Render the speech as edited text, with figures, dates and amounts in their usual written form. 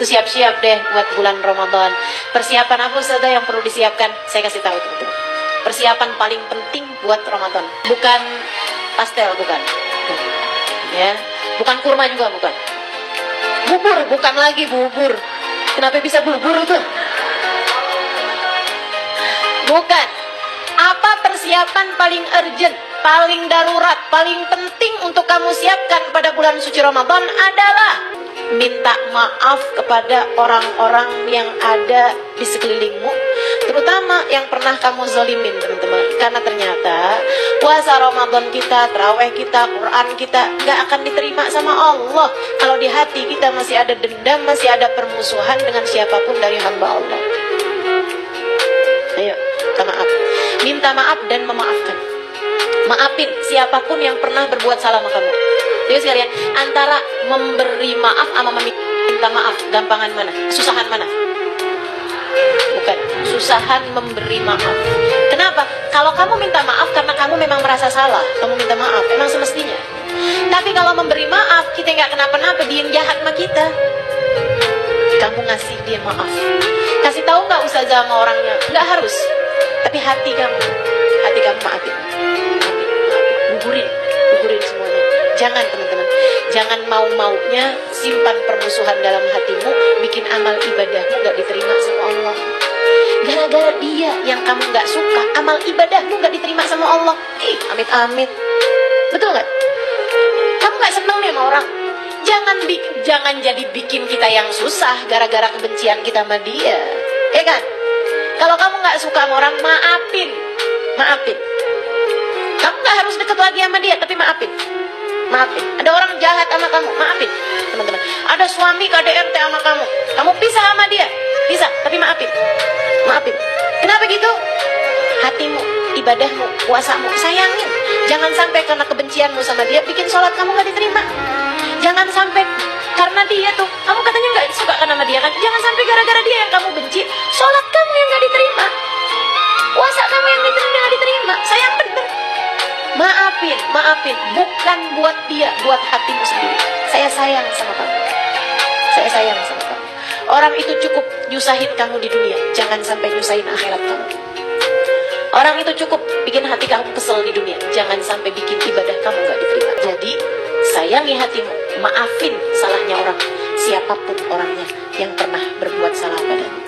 Itu siap-siap deh buat bulan Ramadan. Persiapan apa saja yang perlu disiapkan? Saya kasih tahu teman-teman. Persiapan paling penting buat Ramadan bukan pastel, bukan. Ya, bukan kurma juga, bukan. Bubur, bukan lagi bubur. Kenapa bisa bubur itu? Bukan. Apa persiapan paling urgent, paling darurat, paling penting untuk kamu siapkan pada bulan suci Ramadan adalah minta maaf kepada orang-orang yang ada di sekelilingmu, terutama yang pernah kamu zalimin, teman-teman. Karena ternyata puasa Ramadan kita, tarawih kita, Quran kita gak akan diterima sama Allah kalau di hati kita masih ada dendam, masih ada permusuhan dengan siapapun dari hamba Allah. Ayo, minta maaf. Minta maaf dan memaafkan. Maafin siapapun yang pernah berbuat salah sama kamu. Jadi sekalian, antara memberi maaf sama meminta maaf, gampangan mana? Susahan mana? Bukan, susahan memberi maaf. Kenapa? Kalau kamu minta maaf karena kamu memang merasa salah, kamu minta maaf, memang semestinya. Tapi kalau memberi maaf, kita nggak kenapa-napa, dia yang jahat sama kita, kamu ngasih dia maaf. Kasih tahu nggak ustazah sama orangnya? Nggak harus. Tapi hati kamu maafin. Gugurin semuanya. Jangan, teman-teman, jangan mau-maunya simpan permusuhan dalam hatimu, bikin amal ibadahmu gak diterima sama Allah. Gara-gara dia yang kamu gak suka, amal ibadahmu gak diterima sama Allah. Amit-amit. Betul gak? Kamu gak seneng nih sama orang. Jangan jadi bikin kita yang susah gara-gara kebencian kita sama dia. Ya kan? Kalau kamu gak suka sama orang, maafin. Kamu gak harus deket lagi sama dia, tapi maafin. Ada orang jahat sama kamu, maafin, teman-teman. Ada suami KDRT sama kamu pisah sama dia, bisa, tapi maafin. Kenapa gitu? Hatimu, ibadahmu, puasamu, sayangin. Jangan sampai karena kebencianmu sama dia bikin sholat kamu gak diterima. Jangan sampai karena dia tuh, kamu katanya gak suka sama dia kan? Jangan sampai gara-gara dia yang kamu benci, sholat kamu yang gak diterima, puasa kamu yang gak diterima. Sayang bener. Maafin, bukan buat dia, buat hatimu sendiri. Saya sayang sama kamu. Orang itu cukup nyusahin kamu di dunia, jangan sampai nyusahin akhirat kamu. Orang itu cukup bikin hati kamu kesel di dunia, jangan sampai bikin ibadah kamu gak diterima. Jadi sayangi hatimu, maafin salahnya orang, siapapun orangnya yang pernah berbuat salah padamu.